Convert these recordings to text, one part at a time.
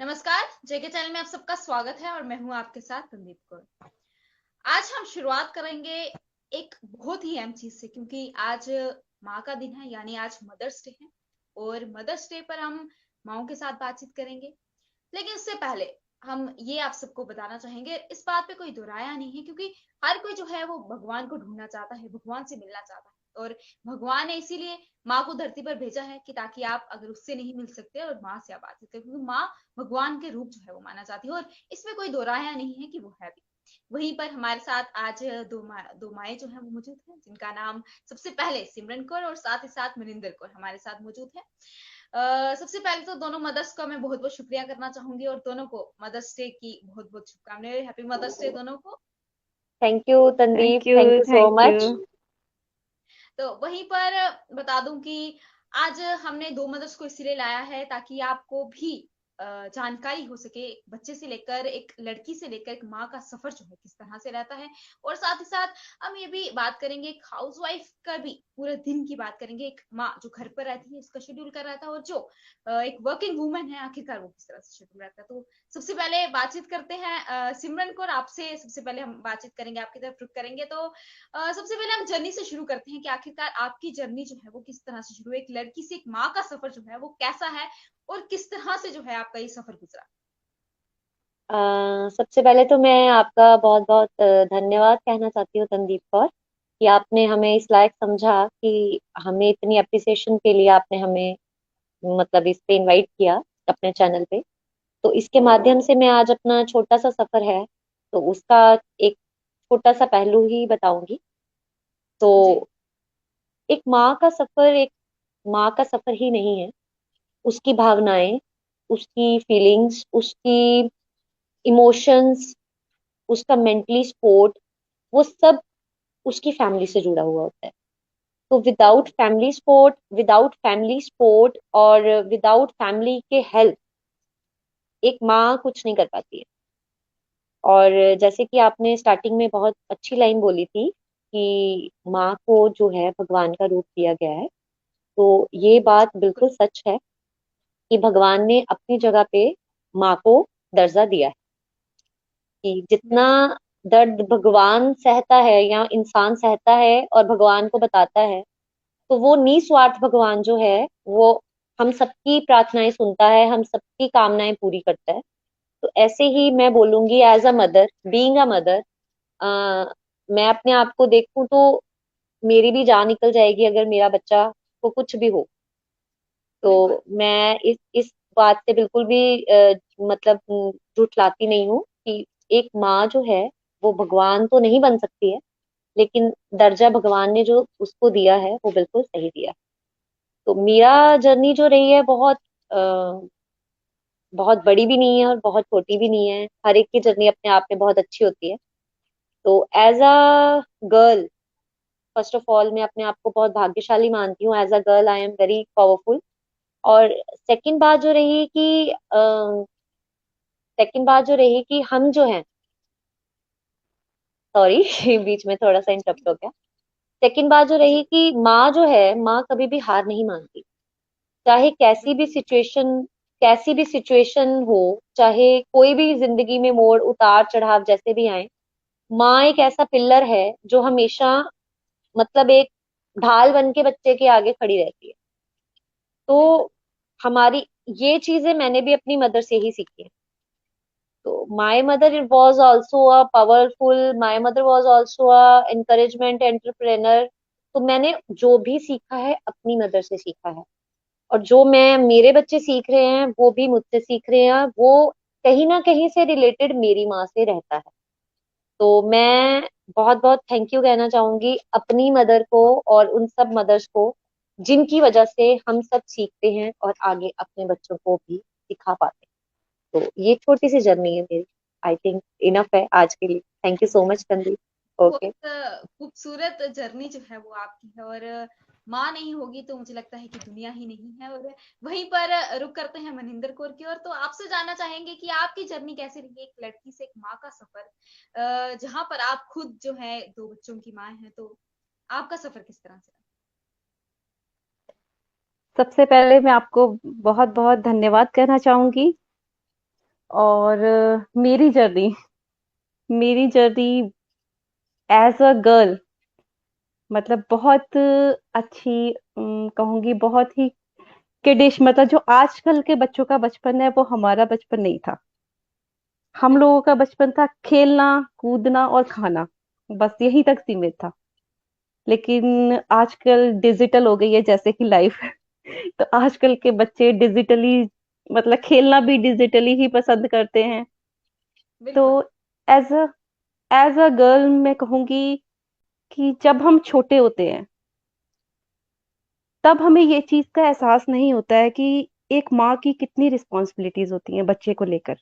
नमस्कार। जेके चैनल में आप सबका स्वागत है और मैं हूं आपके साथ संदीप कौर। आज हम शुरुआत करेंगे एक बहुत ही अहम चीज से, क्योंकि आज माँ का दिन है, यानी आज मदर्स डे है। और मदर्स डे पर हम माओं के साथ बातचीत करेंगे। लेकिन उससे पहले हम ये आप सबको बताना चाहेंगे, इस बात पे कोई दोराया नहीं है, क्योंकि हर कोई जो है वो भगवान को ढूंढना चाहता है, भगवान से मिलना चाहता है। और भगवान ने इसीलिए माँ को धरती पर भेजा है कि ताकि आप अगर उससे नहीं मिल सकते और माँ से आप बातचीत करें, क्योंकि माँ भगवान के रूप जो है वो माना जाती है। और इसमें कोई दोराया नहीं है कि वो है भी। वहीं पर हमारे साथ आज दो माएँ जो हैं वो मौजूद हैं, जिनका नाम सबसे पहले सिमरन कौर और साथ ही साथ मनिंदर कौर हमारे साथ मौजूद है। सबसे पहले तो दोनों मदर्स का मैं बहुत बहुत शुक्रिया करना चाहूंगी और दोनों को मदर्स डे की बहुत बहुत शुभकामनाएं। हैप्पी मदर्स डे दोनों को। Thank you Tandeep, thank you. Thank you so thank you. Much. तो वहीं पर बता दूं कि आज हमने दो मदर्स को इसलिए लाया है ताकि आपको भी जानकारी हो सके, एक बच्चे से लेकर एक लड़की से लेकर एक माँ का सफर जो है किस तरह से रहता है। और साथ ही साथ हम ये भी बात करेंगे एक हाउस वाइफ का भी पूरे दिन की बात करेंगे, एक माँ जो घर पर रहती है उसका शेड्यूल कर रहता है, और जो एक वर्किंग वूमेन है आखिरकार वो किस तरह से शेड्यूल रहता है। तो सबसे पहले बातचीत करते हैं सिमरन को, और आपसे सबसे पहले हम बातचीत करेंगे, आपकी तरफ रुख करेंगे। तो सबसे पहले हम जर्नी से शुरू करते हैं कि आखिरकार आपकी जर्नी जो है वो किस तरह से शुरू हुई, एक लड़की से एक माँ का सफर जो है वो कैसा है और किस तरह से जो है आपका ये सफर गुजरा। सबसे पहले तो मैं आपका बहुत बहुत धन्यवाद कहना चाहती हूँ तनदीप कौर, कि आपने हमें इस लायक समझा कि हमें इतनी अप्रिसिएशन के लिए आपने हमें मतलब इस पे इनवाइट किया अपने चैनल पे। तो इसके माध्यम से मैं आज अपना छोटा सा सफर है तो उसका एक छोटा सा पहलू ही बताऊंगी। जी। तो एक माँ का सफर एक माँ का सफर ही नहीं है। उसकी भावनाएं, उसकी फीलिंग्स, उसकी इमोशंस, उसका मेंटली सपोर्ट, वो सब उसकी फैमिली से जुड़ा हुआ होता है। तो बिल्कुल। विदाउट फैमिली सपोर्ट और विदाउट फैमिली के हेल्प एक माँ कुछ नहीं कर पाती है। और जैसे कि आपने स्टार्टिंग में बहुत अच्छी लाइन बोली थी कि माँ को जो है भगवान का रूप दिया गया है, तो ये बात बिल्कुल। बिल्कुल सच है कि भगवान ने अपनी जगह पे माँ को दर्जा दिया है। कि जितना बिल्कुल। दर्द भगवान सहता है या इंसान सहता है और भगवान को बताता है, तो वो निस्वार्थ भगवान जो है वो हम सबकी प्रार्थनाएं सुनता है, हम सबकी कामनाएं पूरी करता है। तो ऐसे ही बिल्कुल। मैं बोलूंगी, as a mother, being a mother, मैं अपने आप को देखूं तो मेरी भी जान निकल जाएगी अगर मेरा बच्चा को कुछ भी हो। बिल्कुल। तो मैं इस बात से बिल्कुल भी मतलब झुठलाती नहीं हूँ कि एक माँ जो है वो भगवान तो नहीं बन सकती है, लेकिन दर्जा भगवान ने जो उसको दिया है वो बिल्कुल सही दिया है। तो मेरा जर्नी जो रही है बहुत बड़ी भी नहीं है और बहुत छोटी भी नहीं है। हर एक की जर्नी अपने आप में बहुत अच्छी होती है। तो as a girl, first of all मैं अपने आप को बहुत भाग्यशाली मानती हूँ। As a girl I am very powerful. और सेकंड बात जो रही कि हम जो हैं, सॉरी बीच में थोड़ा सा इंटरप्ट हो गया। सेकंड बात जो रही जी। कि माँ कभी भी हार नहीं मानती। चाहे बिल्कुल। कैसी भी सिचुएशन हो, चाहे कोई भी जिंदगी में मोड़ उतार चढ़ाव जैसे भी आए, माँ एक ऐसा पिल्लर है जो हमेशा मतलब एक ढाल बन के बच्चे के आगे खड़ी रहती है। बिल्कुल। तो हमारी ये चीजें मैंने भी अपनी मदर से ही सीखी है। तो my mother was also a encouragement entrepreneur. तो मैंने जो भी सीखा है अपनी मदर से सीखा है, और जो मैं मेरे बच्चे सीख रहे हैं वो भी मुझसे सीख रहे हैं। वो कहीं ना कहीं से रिलेटेड मेरी माँ से रहता है। तो मैं बहुत बहुत थैंक यू कहना चाहूंगी अपनी मदर को और उन सब मदर्स को जिनकी वजह से हम सब सीखते हैं और आगे अपने बच्चों को भी सिखा पाते हैं। तो ये छोटी सी जर्नी है मेरी। आई थिंक इनफ है आज के लिए। Thank you so much Kandeep. बहुत ओके। खूबसूरत जर्नी जो है वो आपकी है। और माँ नहीं होगी तो मुझे लगता है कि दुनिया ही नहीं है। और वहीं पर रुक करते हैं मनिंदर कौर की ओर। तो आपसे जानना चाहेंगे कि आपकी जर्नी कैसी रही, एक लड़की से एक माँ का सफर, जहां पर आप खुद जो है दो बच्चों की माँ हैं। तो आपका सफर किस तरह से सबसे पहले मैं आपको बहुत बहुत धन्यवाद कहना चाहूंगी और मेरी जर्नी एज अ गर्ल, मतलब बहुत अच्छी, कहूंगी बहुत ही किडिश, मतलब जो आजकल के बच्चों का बचपन है वो हमारा बचपन नहीं था। हम बिल्कुल। लोगों का बचपन था खेलना, कूदना और खाना, बस यहीं तक सीमित था। लेकिन आजकल डिजिटल हो गई है जैसे कि लाइफ। तो आजकल के बच्चे डिजिटली, मतलब खेलना भी डिजिटली ही पसंद करते हैं। तो बिल्कुल। As a as a girl मैं कहूंगी कि जब हम छोटे होते हैं तब हमें ये चीज का एहसास नहीं होता है कि एक माँ की कितनी रिस्पॉन्सिबिलिटीज होती हैं बच्चे को लेकर।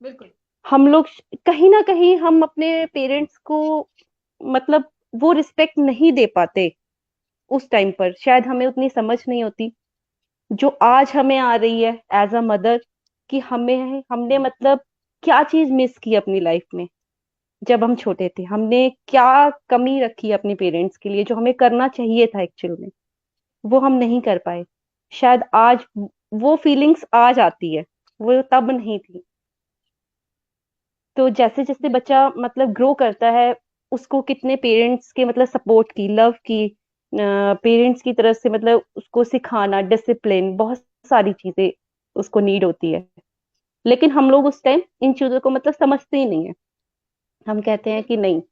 बिल्कुल। हम लोग कहीं ना कहीं हम अपने पेरेंट्स को, मतलब वो रिस्पेक्ट नहीं दे पाते उस टाइम पर, शायद हमें उतनी समझ नहीं होती जो आज हमें आ रही है एज अ मदर, कि हमें हमने मतलब क्या चीज मिस की अपनी लाइफ में। जब हम छोटे थे हमने क्या कमी रखी अपने पेरेंट्स के लिए, जो हमें करना चाहिए था एक्चुअल में, वो हम नहीं कर पाए। शायद आज वो फीलिंग्स आज आती है, वो तब नहीं थी। तो जैसे जैसे बिल्कुल। बच्चा मतलब ग्रो करता है, उसको कितने पेरेंट्स के मतलब सपोर्ट की, लव की, पेरेंट्स की तरफ से मतलब उसको सिखाना, डिसिप्लिन, बहुत सारी चीजें उसको नीड होती है। लेकिन हम लोग उस टाइम इन चीजों को मतलब समझते ही नहीं है। हम कहते हैं कि बिल्कुल। नहीं,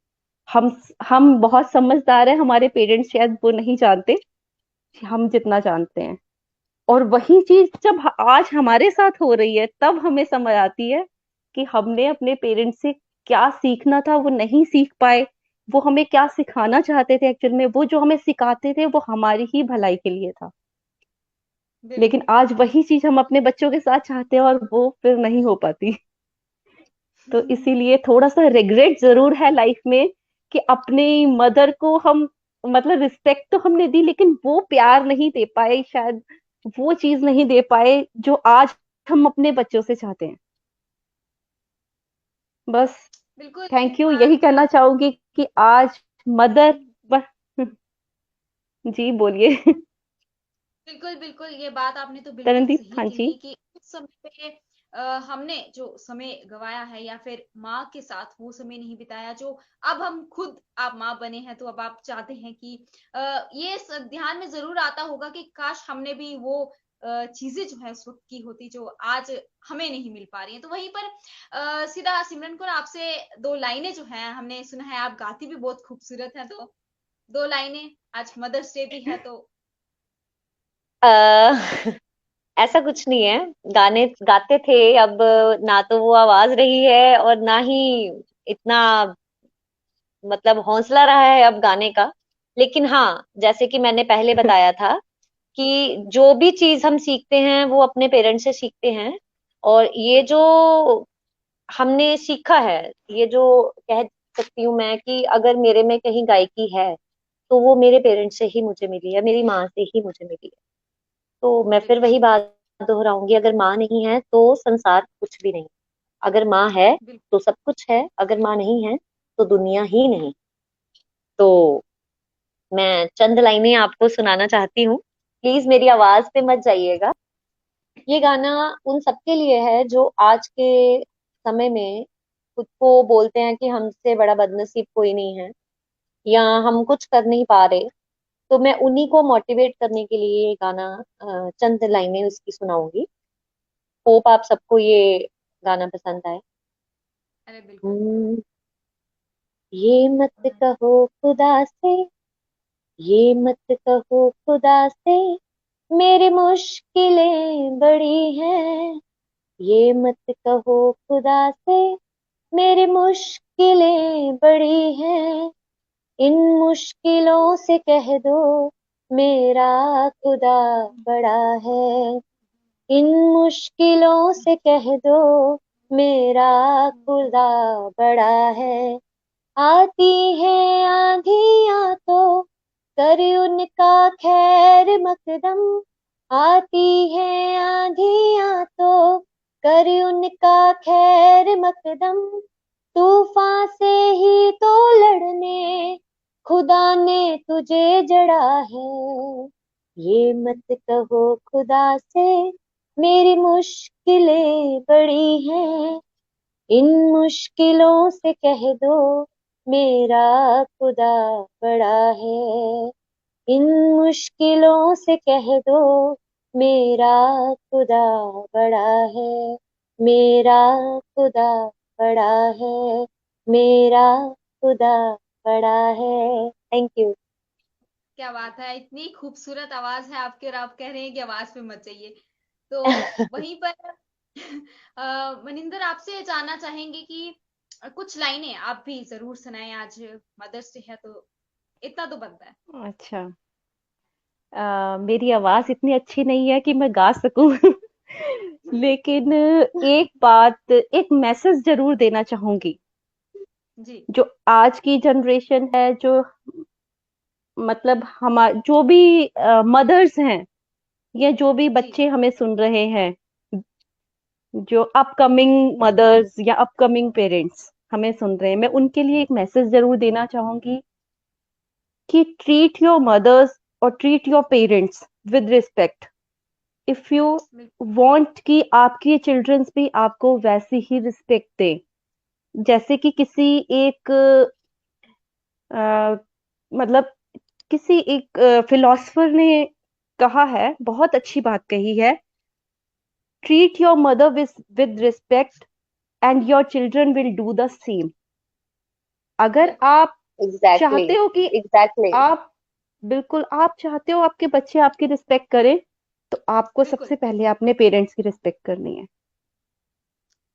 हम हम बहुत समझदार हैं, हमारे पेरेंट्स शायद वो नहीं जानते हम जितना जानते हैं। और वही चीज जब आज हमारे साथ हो रही है तब हमें समझ आती है कि हमने अपने पेरेंट्स से क्या सीखना था वो नहीं सीख पाए। वो हमें क्या सिखाना चाहते थे एक्चुअल में, वो जो हमें सिखाते थे वो हमारी ही भलाई के लिए था। लेकिन बिल्कुल। आज वही चीज हम अपने बच्चों के साथ चाहते हैं और वो फिर नहीं हो पाती। तो इसीलिए थोड़ा सा रिग्रेट जरूर है लाइफ में कि अपनी मदर को हम, मतलब रिस्पेक्ट तो हमने दी लेकिन वो प्यार नहीं दे पाए, शायद वो चीज नहीं दे पाए जो आज हम अपने बच्चों से चाहते हैं। बस बिल्कुल ये थैंक यू, यही बात कहना चाहूंगी कि आज मदर, बस। जी बोलिए। बिल्कुल। बिल्कुल ये बात आपने तो बिल्कुल तरनदीप, सही हाँ जी। कही कि उस समय पे हमने जो समय गवाया है या फिर माँ के साथ वो समय नहीं बिताया जो अब हम खुद आप माँ बने हैं, तो अब आप चाहते हैं कि ये ध्यान में जरूर आता होगा कि काश हमने भी वो चीजें जो है उस वक्त की होती जो आज हमें नहीं मिल पा रही है। तो वहीं पर सीधा सिमरन को आपसे दो लाइनें जो है, हमने सुना है आप गाती भी बहुत खूबसूरत है, तो दो लाइनें, आज मदर्स डे भी है तो। ऐसा कुछ नहीं है। गाने गाते थे, अब ना तो वो आवाज रही है और ना ही इतना मतलब हौसला रहा है अब गाने का। लेकिन हाँ, जैसे कि मैंने पहले बताया था कि जो भी चीज हम सीखते हैं वो अपने पेरेंट्स से सीखते हैं। और ये बिल्कुल। जो हमने सीखा है, ये जो कह सकती हूँ मैं कि अगर मेरे में कहीं गायकी है तो वो मेरे पेरेंट्स से ही मुझे मिली है, मेरी माँ से ही मुझे मिली है। तो मैं फिर बिल्कुल। वही बात दोहराऊंगी, अगर माँ नहीं है तो संसार कुछ भी नहीं। अगर माँ है बिल्कुल। तो सब कुछ है, अगर माँ नहीं है तो दुनिया ही नहीं। तो मैं चंद लाइनें आपको सुनाना चाहती हूँ, प्लीज मेरी आवाज पे मत जाइएगा। ये गाना उन सबके लिए है जो आज के समय में खुद को बोलते हैं कि हमसे बड़ा बदनसीब कोई नहीं है, या हम कुछ कर नहीं पा रहे। तो मैं उन्हीं को मोटिवेट करने के लिए ये गाना, चंद लाइनें उसकी सुनाऊंगी। होप आप सबको ये गाना पसंद आए। अरे बिल्कुल। हम्म, ये मत कहो खुदा से, ये मत कहो खुदा से, मेरी मुश्किलें बड़ी हैं। ये मत कहो खुदा से, मेरी मुश्किलें बड़ी हैं। इन मुश्किलों से कह दो मेरा खुदा बड़ा है। इन मुश्किलों से कह दो मेरा खुदा बड़ा है। आती है आंधियां तो कर उनका खैर मकदम। आती है आंधियां तो कर उनका खैर मकदम। तूफान से ही तो लड़ने खुदा ने तुझे जड़ा है। ये मत कहो खुदा से, मेरी मुश्किलें बड़ी हैं, इन मुश्किलों से कह दो मेरा खुदा बड़ा है। इन मुश्किलों से कह दो मेरा खुदा बड़ा है, मेरा खुदा बड़ा है, मेरा खुदा बड़ा है। Thank you. क्या बात है, इतनी खूबसूरत आवाज है आपकी और आप कह रहे हैं कि आवाज पे मत जाइए। तो वहीं पर मनिंदर आपसे जानना चाहेंगे कि कुछ लाइनें आप भी जरूर सुनाएं, आज मदर्स डे है तो इतना तो बनता है। अच्छा। मेरी आवाज इतनी अच्छी नहीं है कि मैं गा सकूं। लेकिन एक बात, एक मैसेज जरूर देना चाहूंगी। जी जो आज की जनरेशन है, जो मतलब हमारे जो भी मदर्स हैं, या जो भी जी बच्चे हमें सुन रहे हैं, जो अपकमिंग मदर्स या अपकमिंग पेरेंट्स हमें सुन रहे हैं, मैं उनके लिए एक मैसेज जरूर देना चाहूंगी कि ट्रीट योर मदर्स और treat your parents with respect. If you बिल्कुल वांट कि आपके चिल्ड्रंस भी आपको वैसी ही रिस्पेक्ट दें, जैसे कि किसी एक अ, मतलब किसी एक फिलोसफर ने कहा है, बहुत अच्छी बात कही है, treat your mother with respect and your children will do the same. अगर बिल्कुल आप एग्जैक्टली, चाहते हो कि एग्जैक्टली। आप बिल्कुल आप चाहते हो आपके बच्चे आपकी रिस्पेक्ट करें, तो आपको बिल्कुल सबसे पहले अपने पेरेंट्स की रिस्पेक्ट करनी है।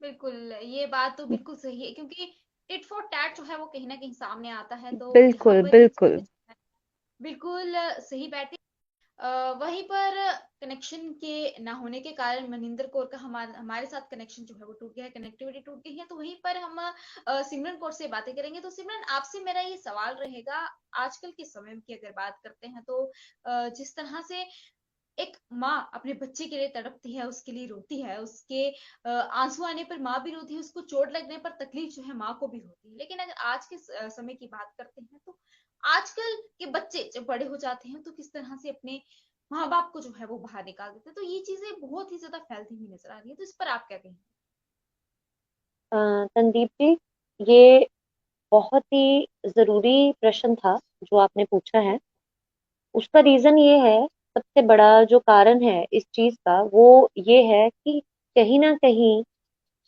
बिल्कुल, ये बात तो बिल्कुल सही है, क्योंकि टिट फॉर टैट जो है वो कहीं ना कहीं सामने आता है, तो यहाँ बिल्कुल पर ये बिल्कुल। चीजें जो है बिल्कुल सही बैठी। वहीं पर कनेक्शन के ना होने के कारण मनिंदर कौर का हमारे साथ कनेक्शन जो है वो टूट गया है, कनेक्टिविटी टूट गई है। तो वहीं पर हम सिमरन कौर से बातें करेंगे। तो सिमरन, आपसे मेरा ये सवाल रहेगा, आजकल के समय की अगर बात करते हैं तो जिस तरह से एक माँ अपने बच्चे के लिए तड़पती है, उसके लिए रोती है, उसके आंसू आने पर माँ भी रोती है, उसको चोट लगने पर तकलीफ जो है माँ को भी होती है। लेकिन अगर आज के समय की बात करते हैं तो आजकल के बच्चे जब बड़े हो जाते हैं तो किस तरह से अपने माँ बाप को जो है वो बाहर निकाल देते हैं। तो ये चीजें बहुत ही ज्यादा फैलती हुई नजर आ रही है, तो इस पर आप क्या कहेंगे? संदीप जी, ये बहुत ही जरूरी प्रश्न था जो आपने पूछा है। उसका रीजन ये है, सबसे बड़ा जो कारण है इस चीज का वो ये है कि कहीं ना कहीं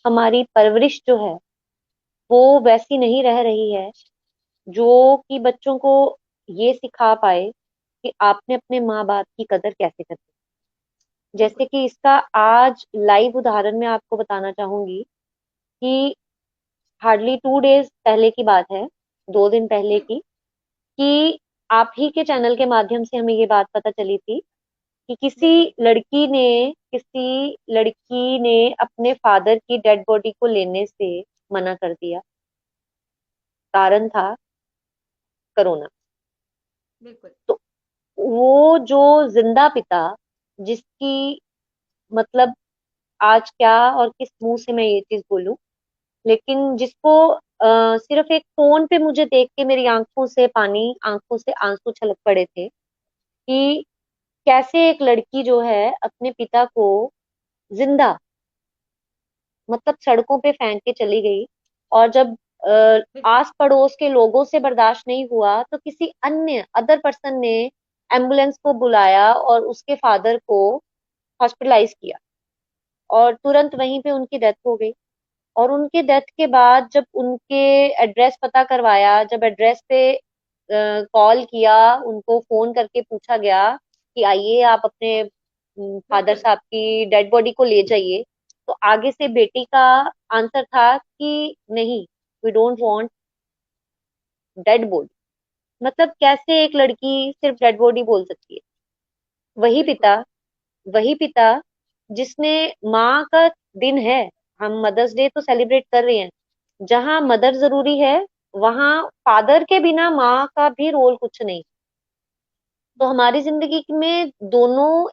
हमारी परवरिश जो है वो वैसी नहीं रह रही है जो कि बच्चों को ये सिखा पाए कि आपने अपने माँ बाप की कदर कैसे करनी है। जैसे बिल्कुल कि इसका आज लाइव उदाहरण मैं आपको बताना चाहूंगी कि हार्डली 2 डेज पहले की बात है, 2 दिन पहले बिल्कुल की, कि आप ही के चैनल के माध्यम से हमें ये बात पता चली थी कि बिल्कुल किसी लड़की ने अपने फादर की डेड बॉडी को लेने से मना कर दिया। कारण था कोरोना। बिल्कुल तो वो जो जिंदा पिता, जिसकी मतलब आज क्या और किस मुंह से मैं ये चीज बोलूं, लेकिन जिसको सिर्फ एक फोन पे मुझे देख के मेरी आंखों से आंसू छलक पड़े थे कि कैसे एक लड़की जो है अपने पिता को जिंदा, मतलब सड़कों पे फेंक के चली गई। और जब बिल्कुल आस पड़ोस के लोगों से बर्दाश्त नहीं हुआ तो किसी अन्य अदर पर्सन ने एम्बुलेंस को बुलाया और उसके फादर को हॉस्पिटलाइज किया, और तुरंत वहीं पे उनकी डेथ हो गई। और उनके डेथ के बाद जब उनके एड्रेस पता करवाया, जब एड्रेस पे कॉल किया, उनको फोन करके पूछा गया कि आइए आप अपने फादर बिल्कुल साहब की डेड बॉडी को ले जाइए, तो आगे से बेटी का आंसर था कि नहीं, we don't want dead body. मतलब कैसे एक लड़की सिर्फ डेड बॉडी बोल सकती है? वही बिल्कुल पिता, वही पिता जिसने, माँ का दिन है, हम मदर्स डे तो सेलिब्रेट कर रहे हैं, जहां मदर जरूरी है वहां फादर के बिना माँ का भी रोल कुछ नहीं। तो हमारी जिंदगी में दोनों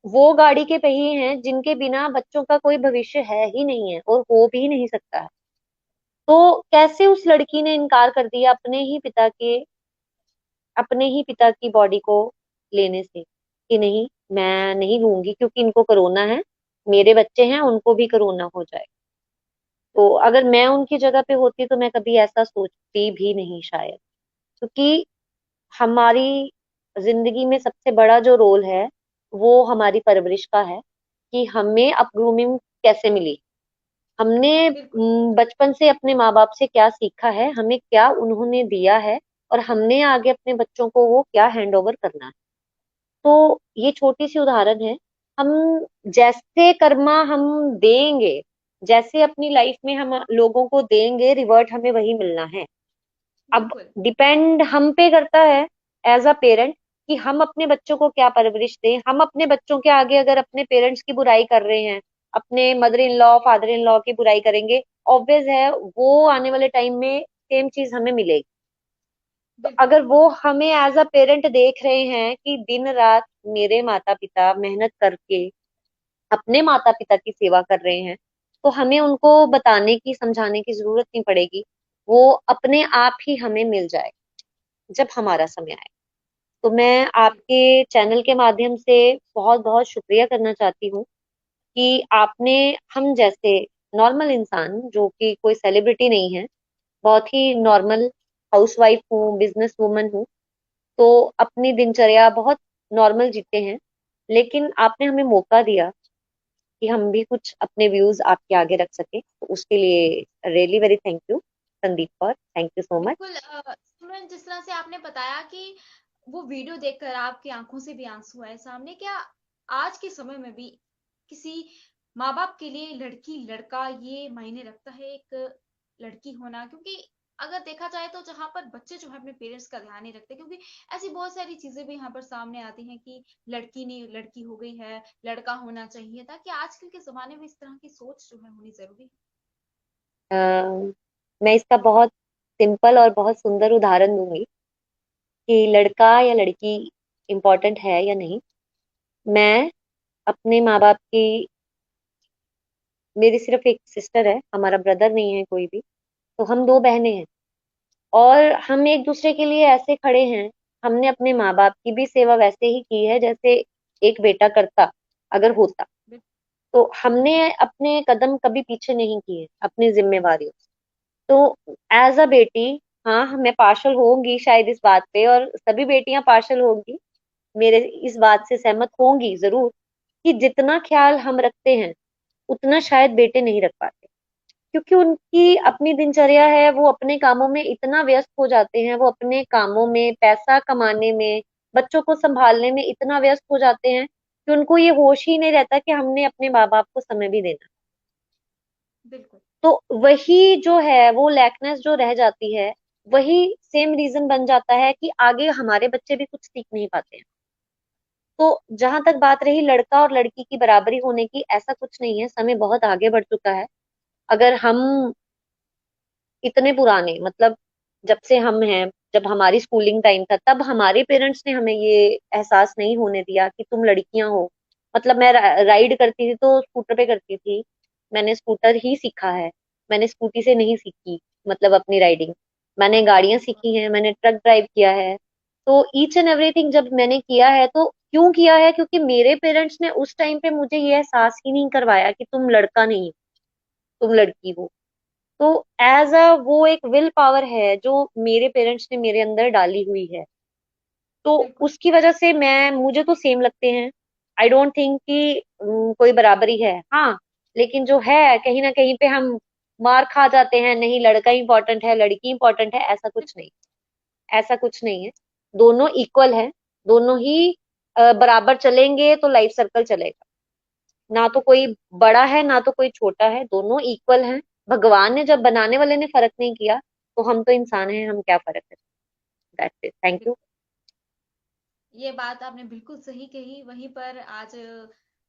वो गाड़ी के पहिए हैं जिनके बिना बच्चों का कोई भविष्य है ही नहीं है और हो भी नहीं सकता है। तो कैसे उस लड़की ने इनकार कर दिया अपने ही पिता की बॉडी को लेने से? कि नहीं, मैं नहीं लूंगी क्योंकि इनको कोरोना है, मेरे बच्चे हैं, उनको भी कोरोना हो जाए। तो अगर मैं उनकी जगह पे होती तो मैं कभी ऐसा सोचती भी नहीं शायद। क्योंकि हमारी जिंदगी में सबसे बड़ा जो रोल है वो हमारी परवरिश का है, कि हमें अपब्रूमिंग कैसे मिली, हमने बिल्कुल। बचपन से अपने माँ बाप से क्या सीखा है, हमें क्या उन्होंने दिया है, और हमने आगे अपने बच्चों को वो क्या हैंड ओवर करना है। तो ये छोटी सी उदाहरण है। हम जैसे कर्मा हम देंगे, जैसे अपनी लाइफ में हम लोगों को देंगे, रिवर्ट हमें वही मिलना है। अब बिल्कुल। डिपेंड हम पे करता है एज अ पेरेंट, कि हम अपने बच्चों को क्या परवरिश दें। हम अपने बच्चों के आगे अगर अपने पेरेंट्स की बुराई कर रहे हैं, अपने mother in law father in law की बुराई करेंगे, ऑब्वियस है वो आने वाले टाइम में सेम चीज हमें मिलेगी। तो बिल्कुल। अगर वो हमें एज अ पेरेंट देख रहे हैं कि दिन रात मेरे माता पिता मेहनत करके अपने माता पिता की सेवा कर रहे हैं, तो हमें उनको बताने की समझाने की जरूरत नहीं पड़ेगी। वो अपने आप ही हमें मिल जाएगा जब हमारा समय आए। तो मैं बिल्कुल। आपके चैनल के माध्यम से बहुत बहुत शुक्रिया करना चाहती हूँ कि आपने हम जैसे नॉर्मल इंसान, जो कि कोई सेलिब्रिटी नहीं है, बहुत ही नॉर्मल हाउसवाइफ हूँ, बिजनेस वुमन हूँ, तो अपनी दिनचर्या बहुत नॉर्मल जीते हैं, लेकिन आपने हमें मौका दिया कि हम भी कुछ अपने व्यूज आपके आगे रख सके, तो उसके लिए really very thank you Sandeep Kaur, thank you so much. बिल्कुल। सिमरन, जिस तरह से आपने बताया कि वो वीडियो देखकर आपकी आंखों से भी आंसू आए सामने, क्या आज के समय में भी किसी माँ बाप के लिए लड़की लड़का ये मायने रखता है, एक लड़की होना? क्योंकि अगर देखा जाए तो जहां पर बच्चे जो है अपने पेरेंट्स का ध्यान नहीं रखते, क्योंकि ऐसी बहुत सारी चीजें भी यहाँ पर सामने आती हैं कि लड़की नहीं लड़की हो गई है, लड़का होना चाहिए, ताकि आजकल के जमाने में इस तरह की सोच जो है होनी जरूरी है। अ, मैं इसका बहुत सिंपल और बहुत सुंदर उदाहरण दूंगी कि लड़का या लड़की इम्पोर्टेंट है या नहीं। मैं अपने माँ बाप की, मेरी सिर्फ एक सिस्टर है, हमारा ब्रदर नहीं है कोई भी, तो हम दो बहनें हैं, और हम एक दूसरे के लिए ऐसे खड़े हैं। हमने अपने माँ बाप की भी सेवा वैसे ही की है जैसे एक बेटा करता अगर होता। बिल- तो हमने अपने कदम कभी पीछे नहीं किए अपनी जिम्मेवारियों से। तो एज अ बेटी, हाँ मैं पार्शल होंगी शायद इस बात पे, और सभी बेटियां पार्शल होंगी, मेरे इस बात से सहमत होंगी जरूर, कि जितना ख्याल हम रखते हैं उतना शायद बेटे नहीं रख पाते। क्योंकि उनकी बिल्कुल। अपनी दिनचर्या है, वो अपने कामों में इतना व्यस्त हो जाते हैं, वो अपने कामों में पैसा कमाने में, बच्चों को संभालने में इतना व्यस्त हो जाते हैं कि उनको ये होश ही नहीं रहता कि हमने अपने माँ बाप को समय भी देना। बिल्कुल। तो वही जो है वो लैकनेस जो रह जाती है, वही सेम रीजन बन जाता है कि आगे हमारे बच्चे भी कुछ सीख नहीं पाते हैं। तो जहां तक बात रही लड़का और लड़की की बराबरी होने की, ऐसा कुछ नहीं है, समय बहुत आगे बढ़ चुका है। अगर हम इतने पुराने, मतलब जब से हम हैं, जब हमारी स्कूलिंग टाइम था, तब हमारे पेरेंट्स ने हमें ये एहसास नहीं होने दिया कि तुम लड़कियां हो। मतलब मैं राइड करती थी तो स्कूटर पे करती थी, मैंने स्कूटर ही सीखा है, मैंने स्कूटी से नहीं सीखी, मतलब अपनी राइडिंग। मैंने गाड़ियां सीखी हैं, मैंने ट्रक ड्राइव किया है। तो ईच एंड एवरीथिंग जब मैंने किया है, तो क्यों किया है? क्योंकि मेरे पेरेंट्स ने उस टाइम पे मुझे ये एहसास ही नहीं करवाया कि तुम लड़का नहीं हो, तुम लड़की हो। तो एज अ वो एक विल पावर है जो मेरे पेरेंट्स ने मेरे अंदर डाली हुई है। तो बिल्कुल। उसकी वजह से मैं, मुझे तो सेम लगते हैं। आई डोंट थिंक कि कोई बराबरी है, हाँ। लेकिन जो है कहीं ना कहीं पे हम मार खा जाते हैं, नहीं लड़का इंपॉर्टेंट है लड़की इंपॉर्टेंट है, ऐसा कुछ नहीं। ऐसा कुछ नहीं है, दोनों इक्वल है। दोनों ही बराबर चलेंगे तो लाइफ सर्कल चलेगा। ना तो बिल्कुल। कोई बड़ा है ना तो कोई छोटा है, दोनों इक्वल हैं। भगवान ने जब बनाने वाले ने फर्क नहीं किया, तो हम तो इंसान हैं, हम क्या फर्क है। That's it, thank you. बिल्कुल। ये बात आपने बिल्कुल सही कही। वहीं पर आज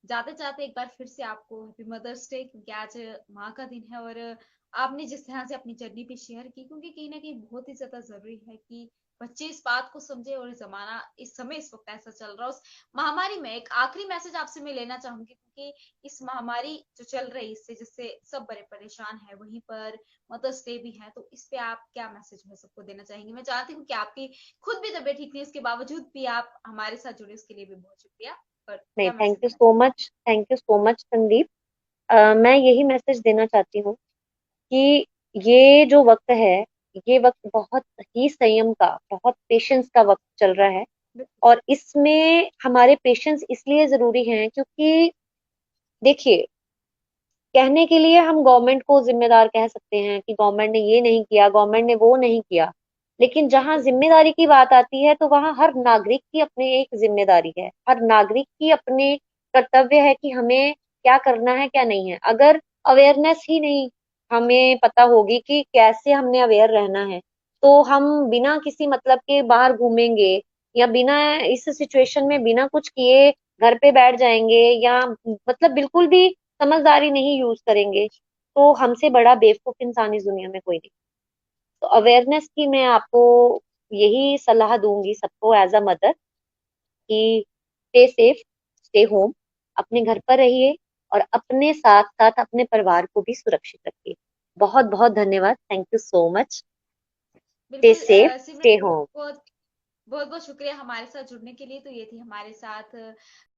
जाते जाते एक बार फिर से आपको हैप्पी मदर्स डे, क्योंकि आज माँ का दिन है। और आपने जिस तरह से अपनी जर्नी पे शेयर की, क्योंकि कहीं ना कहीं बहुत ही ज्यादा जरूरी है कि बच्चे इस बात को समझे और जमाना इस समय इस वक्त ऐसा चल रहा है उस महामारी में। एक आखिरी मैसेज आपसे मैं लेना चाहूंगी, क्योंकि इस महामारी जो चल रही है इससे जिससे सब बड़े परेशान है, वहीं पर मदर्स डे भी है, तो इस पे आप क्या मैसेज में सबको देना चाहेंगे? मैं चाहती हूँ कि आपकी खुद भी तबीयत ठीक नहीं, इसके बावजूद भी आप हमारे साथ जुड़े, उसके लिए भी बहुत शुक्रिया। पर नहीं, क्या मैसेज थैंक यू देना सो चाहेंगे? Much, thank you so much Sandeep. मैं यही मैसेज देना चाहती हूँ कि ये जो वक्त है, ये वक्त बहुत ही संयम का, बहुत पेशेंस का वक्त चल रहा है। बिल्कुल और इसमें हमारे पेशेंस इसलिए जरूरी हैं क्योंकि देखिए, कहने के लिए हम गवर्नमेंट को जिम्मेदार कह सकते हैं कि गवर्नमेंट ने ये नहीं किया, गवर्नमेंट ने वो नहीं किया, लेकिन जहां बिल्कुल जिम्मेदारी की बात आती है तो वहां हर नागरिक की अपनी एक जिम्मेदारी है, हर नागरिक की अपने कर्तव्य है कि हमें क्या करना है क्या नहीं है। अगर अवेयरनेस ही नहीं हमें पता होगी कि कैसे हमने अवेयर रहना है, तो हम बिना किसी मतलब के बाहर घूमेंगे या बिना इस सिचुएशन में बिना कुछ किए घर पे बैठ जाएंगे या मतलब बिल्कुल भी समझदारी नहीं यूज करेंगे, तो हमसे बड़ा बेवकूफ इंसान इस दुनिया में कोई नहीं। तो अवेयरनेस की मैं आपको यही सलाह दूंगी सबको एज अ मदर कि स्टे सेफ, स्टे होम, अपने घर पर रहिए और अपने साथ साथ अपने परिवार को भी सुरक्षित रखिए। बहुत बहुत धन्यवाद, thank you so much. Stay बिल्कुल सेफ, स्टे सिमरन, होम। बहुत बहुत बहुत शुक्रिया हमारे साथ जुड़ने के लिए। तो ये थी हमारे साथ